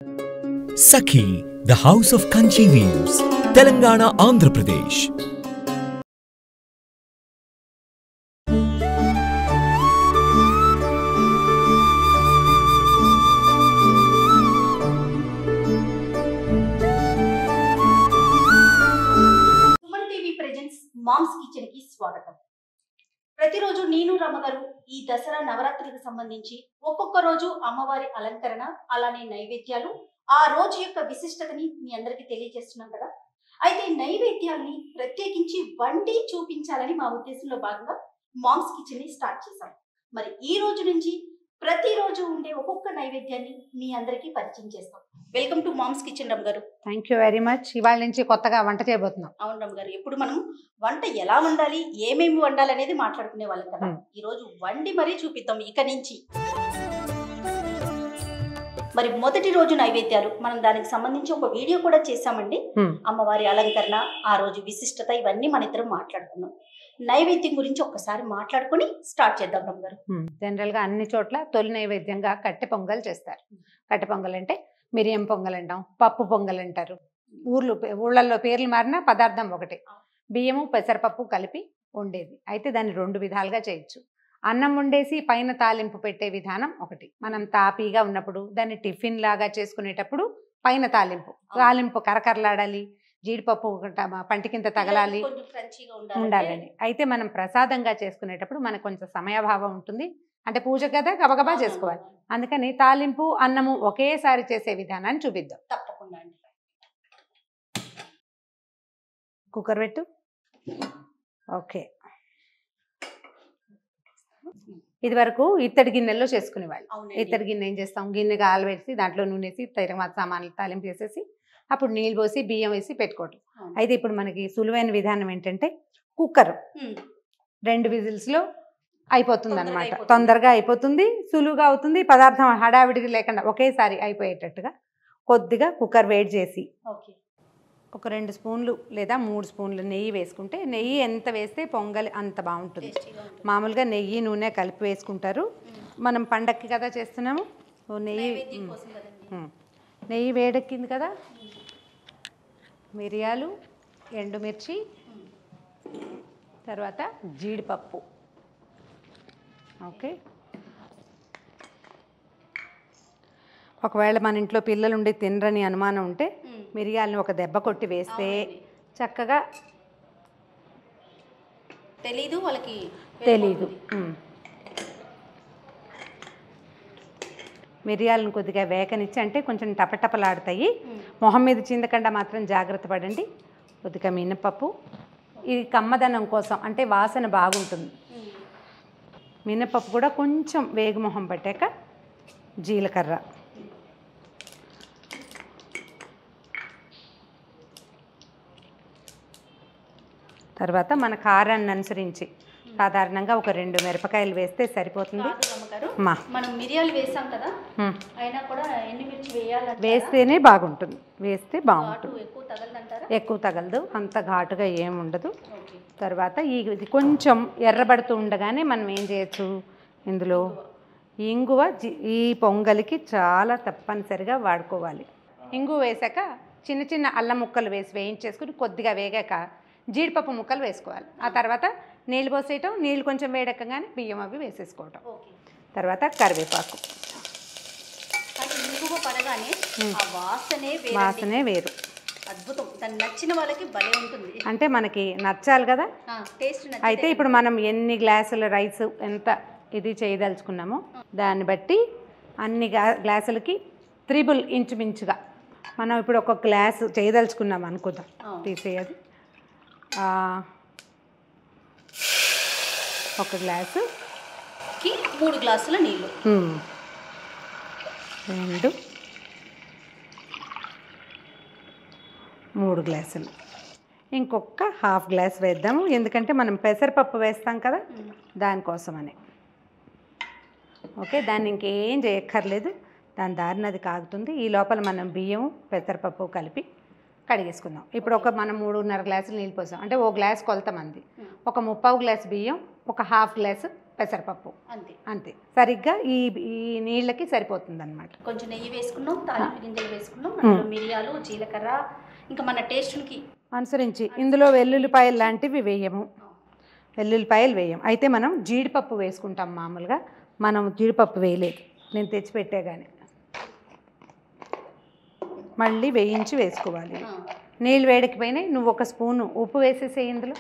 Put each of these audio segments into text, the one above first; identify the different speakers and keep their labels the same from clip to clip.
Speaker 1: Sakhi, the House of Kanchi Weaves, Telangana, Andhra Pradesh.
Speaker 2: Suman TV presents mom's kitchen కి స్వాగతం. ప్రతిరోజు నేను రమ్మగారు ఈ దసరా నవరాత్రికి సంబంధించి ఒక్కొక్క రోజు అమ్మవారి అలంకరణ, అలానే నైవేద్యాలు, ఆ రోజు యొక్క విశిష్టతని మీ అందరికి తెలియజేస్తున్నాం కదా. అయితే నైవేద్యాల్ని ప్రత్యేకించి వండి చూపించాలని మా ఉద్దేశంలో భాగంగా మామ్స్ కిచెన్ ని స్టార్ట్ చేశాం. మరి ఈ రోజు నుంచి ప్రతిరోజు ఉండే ఒక్కొక్క నైవేద్యాన్ని మీ అందరికీ పరిచయం చేస్తాం. వెల్కమ్ టు మామ్స్ కిచెన్ రమ్ గారు.
Speaker 3: Thank you very much. ఇవాళ నుంచి కొత్తగా వంట చేయబోతున్నాం.
Speaker 2: అవును రమ్ గారు, ఎప్పుడు మనం వంట ఎలా వండాలి, ఏమేమి వండాలి అనేది మాట్లాడుకునే వాళ్ళం కదా. ఈ రోజు వండి మరీ చూపిద్దాం ఇక నుంచి. మరి మొదటి రోజు నైవేద్యాలు, మనం దానికి సంబంధించి ఒక వీడియో కూడా చేశామండి. అమ్మవారి అలంకరణ, ఆ రోజు విశిష్టత, ఇవన్నీ మన ఇద్దరం మాట్లాడుకున్నాం. నైవేద్యం గురించి ఒక్కసారి మాట్లాడుకుని స్టార్ట్ చేద్దాం రమ్ గారు.
Speaker 3: జనరల్ గా అన్ని చోట్ల తొలి నైవేద్యంగా కట్టె పొంగల్ చేస్తారు. కట్టె పొంగల్ అంటే మిరియం పొంగల్ అంటాం, పప్పు పొంగల్ అంటారు. ఊళ్ళల్లో పేర్లు మారిన పదార్థం ఒకటి. బియ్యము పెసరపప్పు కలిపి వండేది. అయితే దాన్ని రెండు విధాలుగా చేయొచ్చు. అన్నం వండేసి పైన తాలింపు పెట్టే విధానం ఒకటి. మనం తాపీగా ఉన్నప్పుడు దాన్ని టిఫిన్ లాగా చేసుకునేటప్పుడు పైన తాలింపు కరకరలాడాలి, జీడిపప్పు పంటి కింద తగలాలి, ఉండాలని. అయితే మనం ప్రసాదంగా చేసుకునేటప్పుడు మనకు కొంచెం సమయాభావం ఉంటుంది. అంటే పూజ కదా, గబగబా చేసుకోవాలి. అందుకని తాలింపు అన్నము ఒకేసారి చేసే విధానాన్ని చూపిద్దాం.
Speaker 2: తప్పకుండా అండి.
Speaker 3: కుక్కర్ పెట్టు. ఓకే, ఇది వరకు ఇత్తడి గిన్నెల్లో చేసుకునేవాళ్ళు. ఇత్తడి గిన్నె ఏం చేస్తాం, గిన్నెగా ఆలవేసి దాంట్లో నూనె వేసి తర్వాత సామాన్లు తాలింపు వేసేసి అప్పుడు నీళ్ళు పోసి బియ్యం వేసి పెట్టుకోవటం. అయితే ఇప్పుడు మనకి సులువైన విధానం ఏంటంటే కుక్కర్ 2 విజిల్స్లో అయిపోతుంది అనమాట. తొందరగా అయిపోతుంది, సులువుగా అవుతుంది. పదార్థం హడావిడి లేకుండా ఒకేసారి అయిపోయేటట్టుగా కొద్దిగా కుక్కర్ వేడి చేసి ఒక 2 స్పూన్లు లేదా 3 స్పూన్లు నెయ్యి వేసుకుంటే, నెయ్యి ఎంత వేస్తే పొంగలి అంత బాగుంటుంది. మామూలుగా నెయ్యి నూనె కలిపి వేసుకుంటారు. మనం పండక్కి కదా చేస్తున్నాము. నెయ్యి వేడెక్కింది కదా, మిరియాలు, ఎండుమిర్చి, తర్వాత జీడిపప్పు. ఓకే, ఒకవేళ మన ఇంట్లో పిల్లలు ఉండి తినరని అనుమానం ఉంటే మిరియాలను ఒక దెబ్బ కొట్టి వేస్తే చక్కగా
Speaker 2: తెలీదు వాళ్ళకి.
Speaker 3: మిరియాలను కొద్దిగా వేకనిచ్చి, అంటే కొంచెం టపటపలాడతాయి. మొహం మీద చిందకుండా మాత్రం జాగ్రత్త పడండి. కొద్దిగా మినపప్పు, ఇది కమ్మదనం కోసం, అంటే వాసన బాగుంటుంది. మినపప్పు కూడా కొంచెం వేగుమొహం పట్టాక జీలకర్ర, తర్వాత మన కారాన్ని అనుసరించి సాధారణంగా ఒక 2 మిరపకాయలు వేస్తే సరిపోతుంది.
Speaker 2: మనం మిరియాలు వేసాం కదా, అయినా కూడా ఎండుమిర్చి వేయాలి.
Speaker 3: వేస్తేనే బాగుంటుంది, వేస్తే బాగుంటుంది. ఎక్కువ తగలదు, అంత ఘాటుగా ఏముండదు. తర్వాత ఇది కొంచెం ఎర్రబడుతూ ఉండగానే మనం ఏం చేయొచ్చు, ఇందులో ఇంగువ ఈ పొంగలికి చాలా తప్పనిసరిగా వాడుకోవాలి. ఇంగువ వేసాక చిన్న చిన్న అల్లం ముక్కలు వేసి వేయించేసుకుని కొద్దిగా వేగాక జీడిపప్పు ముక్కలు వేసుకోవాలి. ఆ తర్వాత నీళ్ళు పోసేయటం, నీళ్ళు కొంచెం వేడెక్కగానే బియ్యం అవి వేసేసుకోవటం. తర్వాత కరివేపాకు. వాసనే వేరు,
Speaker 2: అద్భుతం. దాన్ని నచ్చిన వాళ్ళకి భలే ఉంటుంది.
Speaker 3: అంటే మనకి నచ్చాలి కదా టేస్ట్. అయితే ఇప్పుడు మనం ఎన్ని గ్లాసుల రైస్ ఎంత ఇది చేయదలుచుకున్నామో దాన్ని బట్టి అన్ని గ్లాసులకి 3 ఇంచుమించుగా మనం ఇప్పుడు ఒక గ్లాసు చేయదలుచుకున్నాం అనుకుందాం. తీసేయాలి. 1 గ్లాసుకి
Speaker 2: 3 గ్లాసుల నీళ్ళు,
Speaker 3: 2, 3 గ్లాసులు. ఇంకొక ½ గ్లాస్ వేద్దాము, ఎందుకంటే మనం పెసరపప్పు వేస్తాం కదా దానికోసమని. ఓకే, దాన్ని ఇంకేం చేయక్కర్లేదు, దాని దారిన అది కాగుతుంది. ఈ లోపల మనం బియ్యం పెసరపప్పు కలిపి కడిగేసుకుందాం. ఇప్పుడు మనం 3.5 గ్లాసులు నీళ్ళు పోసాం అంటే 1 గ్లాస్ కొలత మంది, ఒక 3/4 గ్లాసు బియ్యం, ఒక ½ గ్లాసు పెసరపప్పు
Speaker 2: అంతే.
Speaker 3: అంతే. సరిగ్గా ఈ ఈ నీళ్ళకి సరిపోతుంది అనమాట.
Speaker 2: కొంచెం నెయ్యి వేసుకున్నాం, తాలింపు గింజలు వేసుకున్నాం, అందులో మిరియాలు, జీలకర్ర, ఇంకా మన టేస్ట్కి
Speaker 3: అనుసరించి ఇందులో వెల్లుల్లిపాయలు లాంటివి వేయము, వెల్లుల్లిపాయలు వేయం. అయితే మనం జీడిపప్పు వేసుకుంటాం. మామూలుగా మనం జీడిపప్పు వేయలేదు, నేను తెచ్చిపెట్టే కానీ మళ్ళీ వేయించి వేసుకోవాలి. నీళ్ళు వేడెక్కిపోయినాయి, నువ్వు ఒక స్పూను ఉప్పు వేసేసే. ఇందులో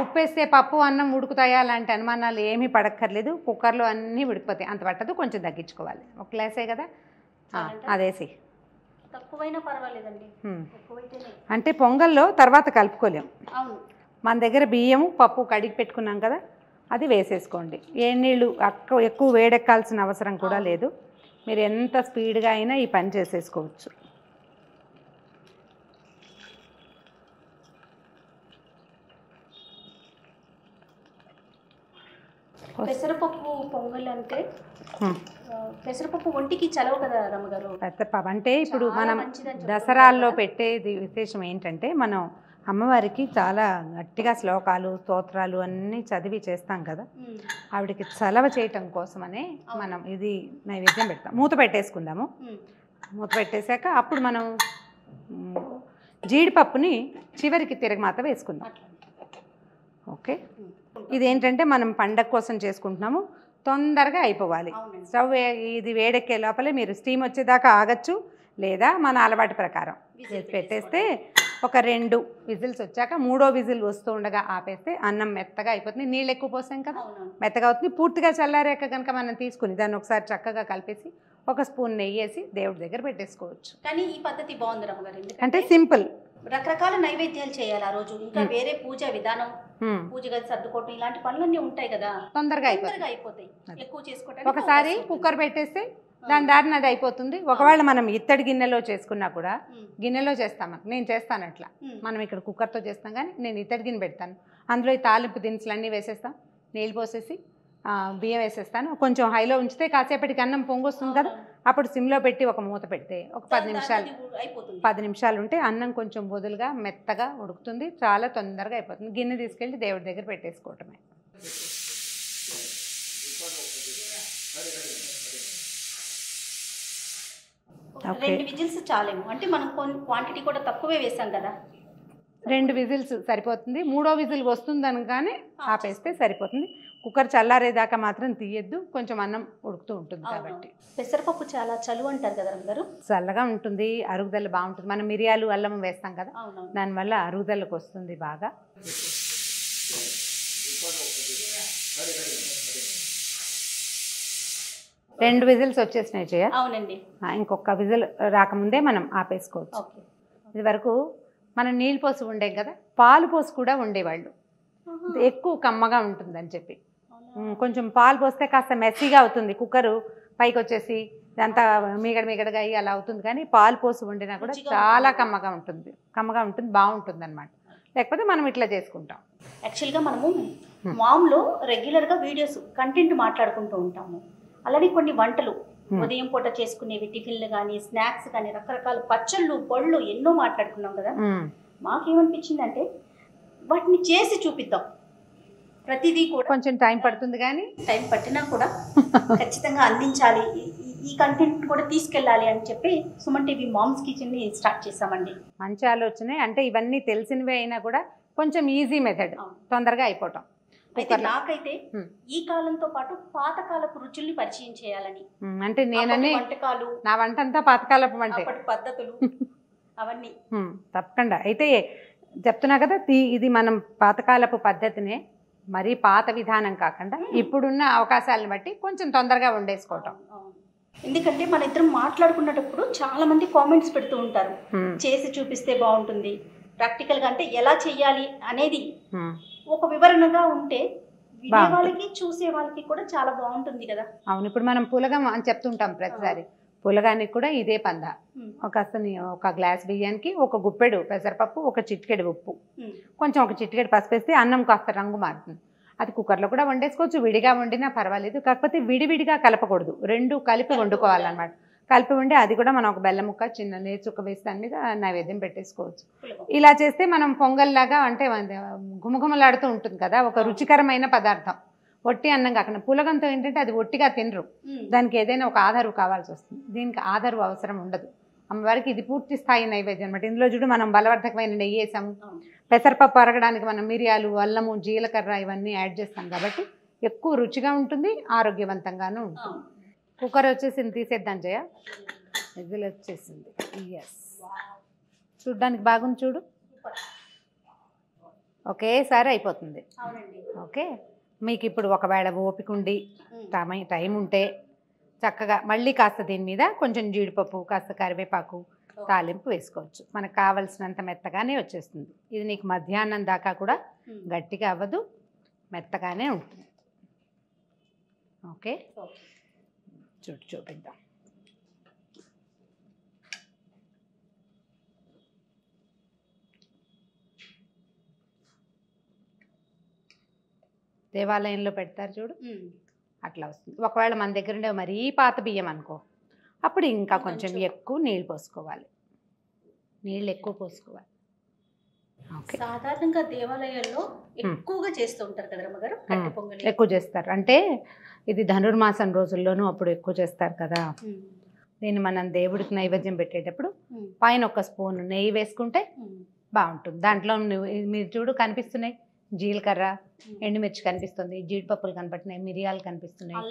Speaker 3: ఉప్పు వేస్తే పప్పు అన్నం ఉడుకుతాయా అలాంటి అనుమానాలు ఏమీ పడక్కర్లేదు. కుక్కర్లో అన్నీ ఉడికిపోతాయి, అంత పట్టదు, కొంచెం తగ్గించుకోవాలి. ఒక గ్లాసే కదా, అదేసి.
Speaker 2: తక్కువైనా పర్వాలేదండి, ఎక్కువైతేనే.
Speaker 3: అంటే పొంగల్లో తర్వాత కలుపుకోలేం.
Speaker 2: అవును.
Speaker 3: మన దగ్గర బియ్యము పప్పు కడిగి పెట్టుకున్నాం కదా, అది వేసేసుకోండి. ఏ నీళ్ళు ఎక్కువ వేడెక్కాల్సిన అవసరం కూడా లేదు. మీరు ఎంత స్పీడ్గా అయినా ఈ పని చేసేసుకోవచ్చు.
Speaker 2: పెసరపప్పు పొంగల్ అంటే పెసరపప్పు ఒంటికి చలవ కదా రమ్మగారు.
Speaker 3: పెసరపప్పు అంటే ఇప్పుడు మనం దసరాల్లో పెట్టేది విశేషం ఏంటంటే, మనం అమ్మవారికి చాలా గట్టిగా శ్లోకాలు స్తోత్రాలు అన్నీ చదివి చేస్తాం కదా, ఆవిడకి చలవ చేయటం కోసమనే మనం ఇది నైవేద్యం పెడతాం. మూత పెట్టేసుకుందాము. మూత పెట్టేశాక అప్పుడు మనం జీడిపప్పుని చివరికి తిరగమాత వేసుకుందాం. ఓకే. ఇదేంటంటే మనం పండగ కోసం చేసుకుంటున్నాము, తొందరగా అయిపోవాలి. స్టవ్ ఇది వేడెక్కే లోపలే మీరు స్టీమ్ వచ్చేదాకా ఆగచ్చు, లేదా మన అలవాటు ప్రకారం పెట్టేస్తే ఒక 2 విజిల్స్ వచ్చాక 3వ విజిల్ వస్తూ ఉండగా ఆపేస్తే అన్నం మెత్తగా అయిపోతుంది. నీళ్ళు ఎక్కువ పోసాం కదా, మెత్తగా అవుతుంది. పూర్తిగా చల్లారాక కనుక మనం తీసుకుని దాన్ని ఒకసారి చక్కగా కలిపేసి ఒక స్పూన్ నెయ్యి వేసి దేవుడి దగ్గర పెట్టేసుకోవచ్చు.
Speaker 2: కానీ ఈ పద్ధతి బాగుంది రమ్మగారు,
Speaker 3: అంటే సింపుల్.
Speaker 2: రకరకాల నైవేద్యాలు చేయాలి ఆ రోజు, ఇంకా వేరే పూజ విధానం, పూజ గది సర్దుకోవటం, ఇలాంటి పనులన్నీ ఉంటాయి కదా, తొందరగా అయిపోతాయి. ఎక్కువ చేసుకోవడానికి
Speaker 3: ఒకసారి కుక్కర్ పెట్టేస్తే దాని దారిన అది అయిపోతుంది. ఒకవేళ మనం ఇత్తడి గిన్నెలో చేసుకున్నా కూడా, గిన్నెలో చేస్తాం, నేను చేస్తాను అట్లా. మనం ఇక్కడ కుక్కర్తో చేస్తాం, కానీ నేను ఇత్తడి గిన్నె పెడతాను. అందులో ఈ తాలింపు దినుసులు అన్నీ వేసేస్తాం, నీళ్ళు పోసేసి బియ్యం వేసేస్తాను. కొంచెం హైలో ఉంచితే కాసేపటికి అన్నం పొంగొస్తుంది కదా, అప్పుడు సిమ్లో పెట్టి ఒక మూత పెడితే ఒక 10 నిమిషాలు ఉంటే అన్నం కొంచెం బొదులుగా మెత్తగా ఉడుకుతుంది, చాలా తొందరగా అయిపోతుంది. గిన్నె తీసుకెళ్ళి దేవుడి దగ్గర పెట్టేసుకోవటమే.
Speaker 2: ఓకే. 2 విజిల్స్ చాలేమో, అంటే మనం క్వాంటిటీ కూడా తక్కువే వేసాం కదా.
Speaker 3: 2 విజిల్స్ సరిపోతుంది. 3వ విజిల్ వస్తుందని కానీ ఆపేస్తే సరిపోతుంది. కుక్కర్ చల్లారేదాకా మాత్రం తీయద్దు, కొంచెం అన్నం ఉడుకుతూ ఉంటుంది కాబట్టి.
Speaker 2: పెసరపప్పు చాలా చలువ అంటారు కదా అందరూ,
Speaker 3: చల్లగా ఉంటుంది, అరుగుదల బాగుంటుంది. మనం మిరియాలు అల్లం వేస్తాం కదా, దానివల్ల అరుగుదలకు వస్తుంది బాగా. రెండు విజిల్స్ వచ్చేసినాయి చేయ.
Speaker 2: అవునండి.
Speaker 3: ఇంకొక విజిల్ రాకముందే మనం ఆపేసుకోవచ్చు. ఇది వరకు మనం నీళ్ళు పోసి ఉండేం కదా, పాలు పోసి కూడా ఉండేవాళ్ళు, ఎక్కువ కమ్మగా ఉంటుందని చెప్పి. కొంచెం పాలు పోస్తే కాస్త మెస్సీగా అవుతుంది, కుక్కరు పైకి వచ్చేసి ఇదంతా మీగడగా అయ్యి అలా అవుతుంది. కానీ పాలు పోసి వండినా కూడా చాలా కమ్మగా ఉంటుంది, బాగుంటుంది అనమాట. లేకపోతే మనం ఇట్లా చేసుకుంటాం.
Speaker 2: యాక్చువల్గా మనము మామ్లో రెగ్యులర్గా వీడియోస్ కంటెంట్ మాట్లాడుకుంటూ ఉంటాము. అలానే కొన్ని వంటలు ఉదయం పూట చేసుకునేవి, టిఫిన్లు కానీ స్నాక్స్ కానీ, రకరకాల పచ్చళ్ళు పళ్ళు ఎన్నో మాట్లాడుకున్నాం కదా. మాకేమనిపించిందంటే వాటిని చేసి చూపిద్దాం. ప్రతిదీ కూడా
Speaker 3: కొంచెం టైం పడుతుంది, కానీ
Speaker 2: టైం పట్టినా కూడా ఖచ్చితంగా అందించాలి, ఈ కంటెంట్ కూడా తీసుకెళ్ళాలి అని చెప్పి సుమన్ టీవీ మామ్స్ కిచెన్ని స్టార్ట్ చేసామండి.
Speaker 3: మంచి ఆలోచనే. అంటే ఇవన్నీ తెలిసినవే అయినా కూడా కొంచెం ఈజీ మెథడ్, తొందరగా అయిపోవటం.
Speaker 2: అయితే నాకైతే ఈ కాలంతో పాటు పాతకాలపు రుచుల్ని పరిచయం చేయాలని,
Speaker 3: అంటే నేననే
Speaker 2: వంటకాలు,
Speaker 3: నా వంట అంతా పాతకాలపు వంటే,
Speaker 2: పద్ధతులు అవన్నీ
Speaker 3: తప్పకుండా. అయితే చెప్తున్నా కదా, ఇది మనం పాతకాలపు పద్ధతినే, మరీ పాత విధానం కాకుండా ఇప్పుడున్న అవకాశాలను బట్టి కొంచెం తొందరగా వండేసుకోవటం.
Speaker 2: ఎందుకంటే మన ఇద్దరం మాట్లాడుకున్నప్పుడు చాలా మంది కామెంట్స్ పెడుతూ ఉంటారు, చేసి చూపిస్తే బాగుంటుంది, ప్రాక్టికల్ గా అంటే ఎలా చెయ్యాలి అనేది ఒక వివరణగా ఉంటే వినే వాళ్ళకి చూసే వాళ్ళకి కూడా చాలా బాగుంటుంది కదా.
Speaker 3: అవును. ఇప్పుడు మనం పులగం అని చెప్తుంటాం ప్రతిసారి, పులగానికి కూడా ఇదే పంద. ఒక గ్లాస్ బియ్యానికి ఒక గుప్పెడు పెసరపప్పు, ఒక చిటికెడు ఉప్పు, కొంచెం ఒక చిటికెడు పసుపు వేస్తే అన్నం కాస్త రంగు మారుతుంది. అది కుక్కర్లో కూడా వండేసుకోవచ్చు, విడిగా వండినా పర్వాలేదు. కాకపోతే విడివిడిగా కలపకూడదు, రెండు కలిపి వండుకోవాలన్నమాట. కలిపి ఉండి అది కూడా మనం ఒక బెల్లం ముక్క, చిన్న నేతి చుక్క వేసి దాని మీద నైవేద్యం పెట్టేసుకోవచ్చు. ఇలా చేస్తే మనం పొంగల్లాగా, అంటే గుమగుమలాడుతూ ఉంటుంది కదా, ఒక రుచికరమైన పదార్థం. ఒట్టి అన్నం కాకుండా పులగంతో ఏంటంటే అది ఒట్టిగా తినరు, దానికి ఏదైనా ఒక ఆధారు కావాల్సి వస్తుంది. దీనికి ఆధారు అవసరం ఉండదు. అమ్మవారికి ఇది పూర్తి స్థాయి నైవేద్యం అనమాట. ఇందులో చూడు మనం బలవర్ధకమైన నెయ్యి వేసాము, పెసరపప్పు అరగడానికి మనం మిరియాలు, అల్లము, జీలకర్ర ఇవన్నీ యాడ్ చేస్తాం కాబట్టి ఎక్కువ రుచిగా ఉంటుంది, ఆరోగ్యవంతంగానూ ఉంటుంది. కుక్కర్ వచ్చేసింది, తీసేద్దాం జయ. విజిల్ వచ్చేసింది. ఎస్, చూడ్డానికి బాగుంది చూడు, ఒకేసారి అయిపోతుంది. ఓకే, మీకు ఇప్పుడు ఒకవేళ ఓపిక ఉండి టైం ఉంటే చక్కగా మళ్ళీ కాస్త దీని మీద కొంచెం జీడిపప్పు, కాస్త కరివేపాకు తాలింపు వేసుకోవచ్చు. మనకు కావలసినంత మెత్తగానే వచ్చేస్తుంది. ఇది నీకు మధ్యాహ్నం దాకా కూడా గట్టిగా అవ్వదు, మెత్తగానే ఉంటుంది. ఓకే, చూపిద్దాం. దేవాలయంలో పెడతారు చూడు, అట్లా వస్తుంది. ఒకవేళ మన దగ్గర ఉండే మరీ పాత బియ్యం అనుకో, అప్పుడు ఇంకా కొంచెం ఎక్కువ నీళ్ళు పోసుకోవాలి, నీళ్ళు ఎక్కువ పోసుకోవాలి.
Speaker 2: సాధారణంగా దేవాలయాల్లో ఎక్కువగా చేస్తూ ఉంటారు కదా రమ్మగారు, కట్టె పొంగలి
Speaker 3: ఎక్కువ చేస్తారు. అంటే ఇది ధనుర్మాసం రోజుల్లోనూ అప్పుడు ఎక్కువ చేస్తారు కదా. దీన్ని మనం దేవుడికి నైవేద్యం పెట్టేటప్పుడు పైన ఒక స్పూన్ నెయ్యి వేసుకుంటే బాగుంటుంది. దాంట్లో మీరు చూడు కనిపిస్తున్నాయి, జీలకర్ర, ఎండుమిర్చి కనిపిస్తుంది, జీడిపప్పులు కనపడుతున్నాయి, మిరియాలు కనిపిస్తున్నాయి,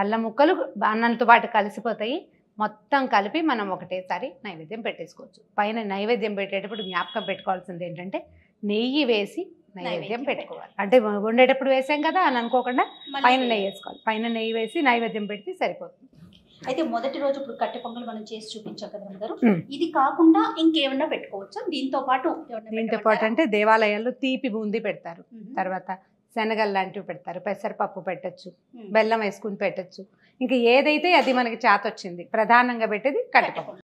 Speaker 3: అల్లం ముక్కలు అన్నంతో పాటు కలిసిపోతాయి. మొత్తం కలిపి మనం ఒకటేసారి నైవేద్యం పెట్టేసుకోవచ్చు. పైన నైవేద్యం పెట్టేటప్పుడు జ్ఞాపకం పెట్టుకోవాల్సింది ఏంటంటే నెయ్యి వేసి నైవేద్యం పెట్టుకోవాలి. అంటే వండేటప్పుడు వేసాం కదా అని అనుకోకుండా పైన నెయ్యి వేసుకోవాలి. పైన నెయ్యి వేసి నైవేద్యం పెడితే సరిపోతుంది.
Speaker 2: అయితే మొదటి రోజు ఇప్పుడు కట్టె పొంగల్ మనం చేసి చూపించాం కదా రమ్మగారు, ఇది కాకుండా ఇంకేమన్నా పెట్టుకోవచ్చా దీంతో పాటు?
Speaker 3: దీంతో పాటు అంటే దేవాలయాల్లో తీపి బూందీ పెడతారు, తర్వాత శనగలు లాంటివి పెడతారు, పెసరపప్పు పెట్టచ్చు, బెల్లం వేసుకుని పెట్టచ్చు. ఇంకా ఏదైతే అది మనకి చేతొచ్చింది. ప్రధానంగా పెట్టేది కట్టె పొంగల్.